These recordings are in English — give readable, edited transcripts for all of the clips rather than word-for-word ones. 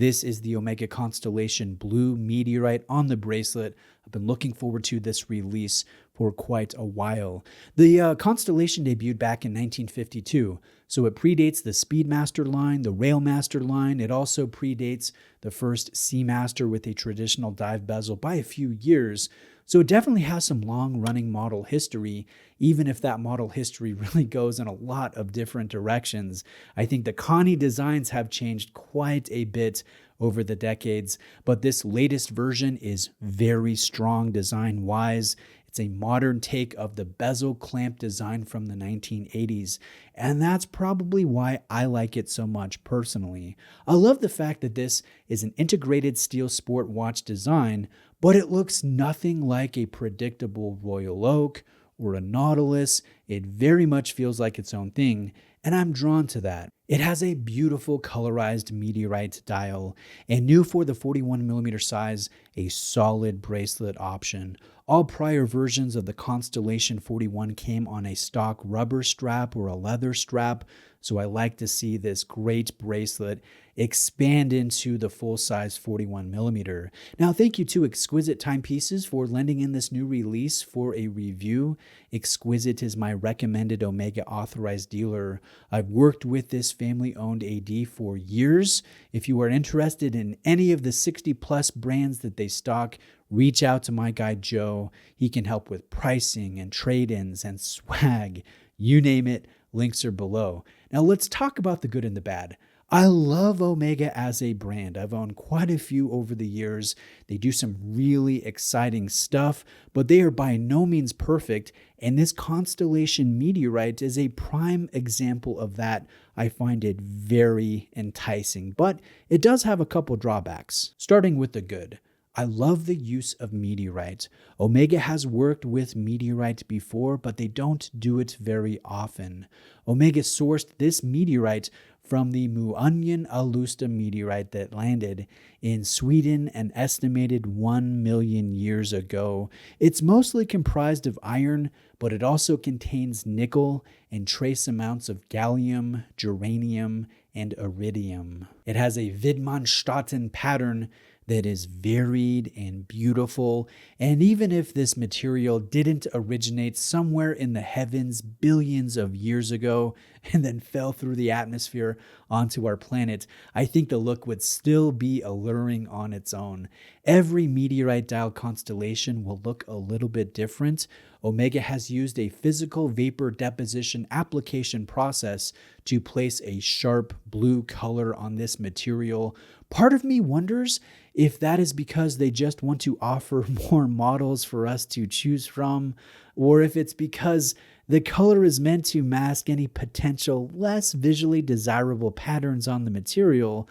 This is the Omega Constellation Blue Meteorite on the bracelet. I've been looking forward to this release for quite a while. The Constellation debuted back in 1952, so it predates the Speedmaster line, the Railmaster line. It also predates the first Seamaster with a traditional dive bezel by a few years. So it definitely has some long-running model history, even if that model history really goes in a lot of different directions. I think the Connie designs have changed quite a bit over the decades, but this latest version is very strong design-wise. It's a modern take of the bezel clamp design from the 1980s, and that's probably why I like it so much personally. I love the fact that this is an integrated steel sport watch design, but it looks nothing like a predictable Royal Oak or a Nautilus. It very much feels like its own thing, and I'm drawn to that. It has a beautiful colorized Meteorite dial, and new for the 41mm size, a solid bracelet option. All prior versions of the Constellation 41 came on a stock rubber strap or a leather strap, so I like to see this great bracelet expand into the full-size 41mm. Now, thank you to Exquisite Timepieces for lending in this new release for a review. Exquisite is my recommended Omega authorized dealer. I've worked with this family-owned AD for years. If you are interested in any of the 60-plus brands that they stock, reach out to my guy Joe. He can help with pricing and trade-ins and swag. You name it, links are below. Now let's talk about the good and the bad. I love Omega as a brand. I've owned quite a few over the years. They do some really exciting stuff, but they are by no means perfect, and this Constellation Meteorite is a prime example of that. I find it very enticing, but it does have a couple drawbacks. Starting with the good. I love the use of Meteorite. Omega has worked with Meteorite before, but they don't do it very often. Omega sourced this Meteorite from the Muonjon Alusta meteorite that landed in Sweden an estimated 1 million years ago. It's mostly comprised of iron, but it also contains nickel and trace amounts of gallium, germanium, and iridium. It has a Widmanstätten pattern that is varied and beautiful, and even if this material didn't originate somewhere in the heavens billions of years ago and then fell through the atmosphere onto our planet, I think the look would still be alluring on its own. Every meteorite dial constellation will look a little bit different. Omega has used a physical vapor deposition application process to place a sharp blue color on this material. Part of me wonders if that is because they just want to offer more models for us to choose from, or if it's because the color is meant to mask any potential less visually desirable patterns on the material.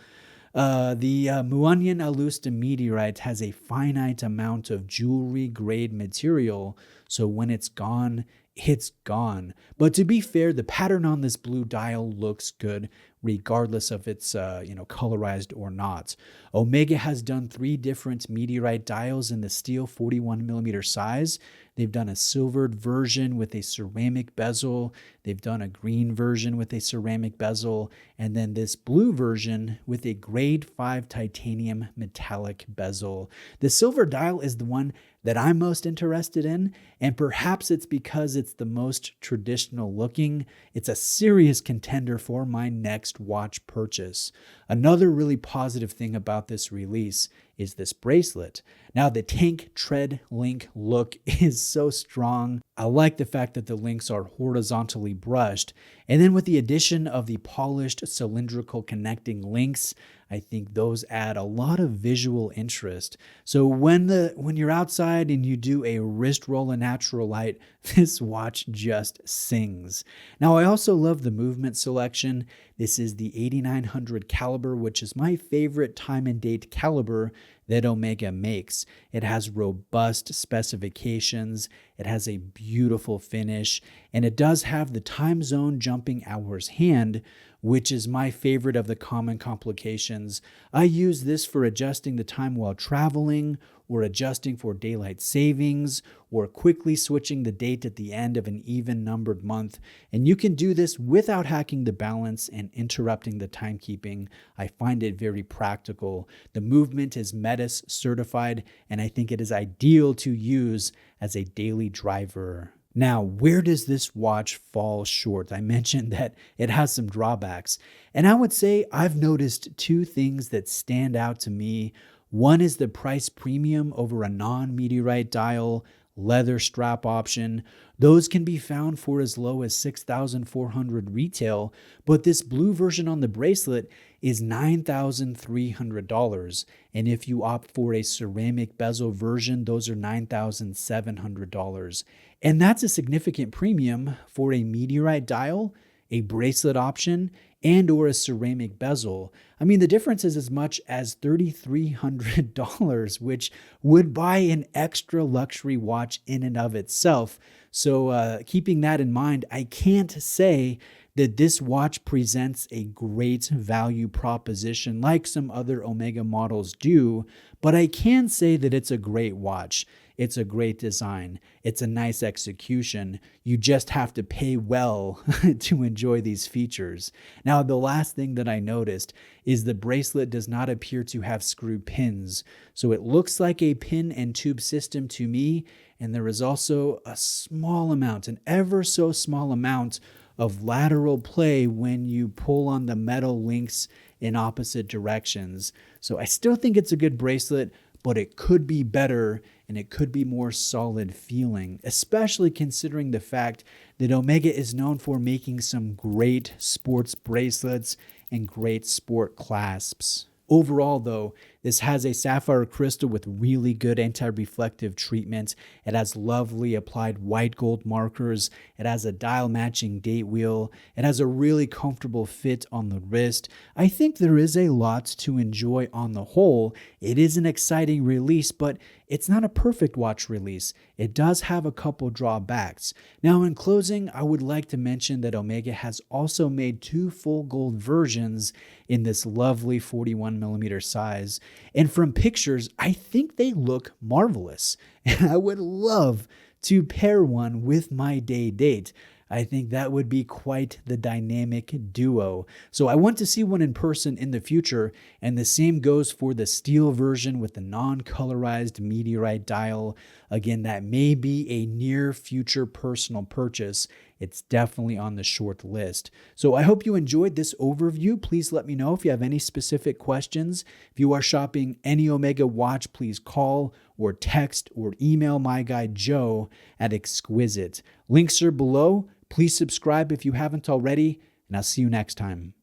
The Muonjon Alusta meteorite has a finite amount of jewelry-grade material, so when it's gone, it's gone. But to be fair, the pattern on this blue dial looks good, regardless of it's colorized or not. Omega has done 3 different meteorite dials in the steel 41mm size. They've done a silvered version with a ceramic bezel. They've done a green version with a ceramic bezel. And then this blue version with a grade 5 titanium metallic bezel. The silver dial is the one that I'm most interested in, and perhaps it's because it's the most traditional looking. It's a serious contender for my next watch purchase. Another really positive thing about this release is this bracelet. Now, the tank tread link look is so strong. I like the fact that the links are horizontally brushed, and then with the addition of the polished cylindrical connecting links, I think those add a lot of visual interest. So when you're outside and you do a wrist roll in natural light, this watch just sings. Now, I also love the movement selection. This is the 8900 caliber, which is my favorite time and date caliber that Omega makes. It has robust specifications, it has a beautiful finish, and it does have the time zone jumping hours hand, which is my favorite of the common complications. I use this for adjusting the time while traveling, or adjusting for daylight savings, or quickly switching the date at the end of an even numbered month. And you can do this without hacking the balance and interrupting the timekeeping. I find it very practical. The movement is METIS certified, and I think it is ideal to use as a daily driver. Now, where does this watch fall short? I mentioned that it has some drawbacks, and I would say I've noticed two things that stand out to me. One is the price premium over a non-Meteorite dial, leather strap option. Those can be found for as low as $6,400 retail, but this blue version on the bracelet is $9,300. And if you opt for a ceramic bezel version, those are $9,700. And that's a significant premium for a Meteorite dial, a bracelet option, and or a ceramic bezel. I mean, the difference is as much as $3,300, which would buy an extra luxury watch in and of itself. So keeping that in mind, I can't say that this watch presents a great value proposition like some other Omega models do, but I can say that it's a great watch. It's a great design. It's a nice execution. You just have to pay well to enjoy these features. Now, the last thing that I noticed is the bracelet does not appear to have screw pins. So it looks like a pin and tube system to me, and there is also a small amount, an ever so small amount of lateral play when you pull on the metal links in opposite directions. So I still think it's a good bracelet, but it could be better and it could be more solid feeling, especially considering the fact that Omega is known for making some great sports bracelets and great sport clasps. Overall, though, this has a sapphire crystal with really good anti-reflective treatment. It has lovely applied white gold markers. It has a dial matching date wheel. It has a really comfortable fit on the wrist. I think there is a lot to enjoy on the whole. It is an exciting release, but it's not a perfect watch release. It does have a couple drawbacks. Now, in closing, I would like to mention that Omega has also made two full gold versions in this lovely 41mm size. And from pictures, I think they look marvelous. And I would love to pair one with my day date. I think that would be quite the dynamic duo. So I want to see one in person in the future, and the same goes for the steel version with the non-colorized Meteorite dial. Again, that may be a near future personal purchase. It's definitely on the short list. So I hope you enjoyed this overview. Please let me know if you have any specific questions. If you are shopping any Omega watch, please call or text or email my guy Joe at Exquisite. Links are below. Please subscribe if you haven't already, and I'll see you next time.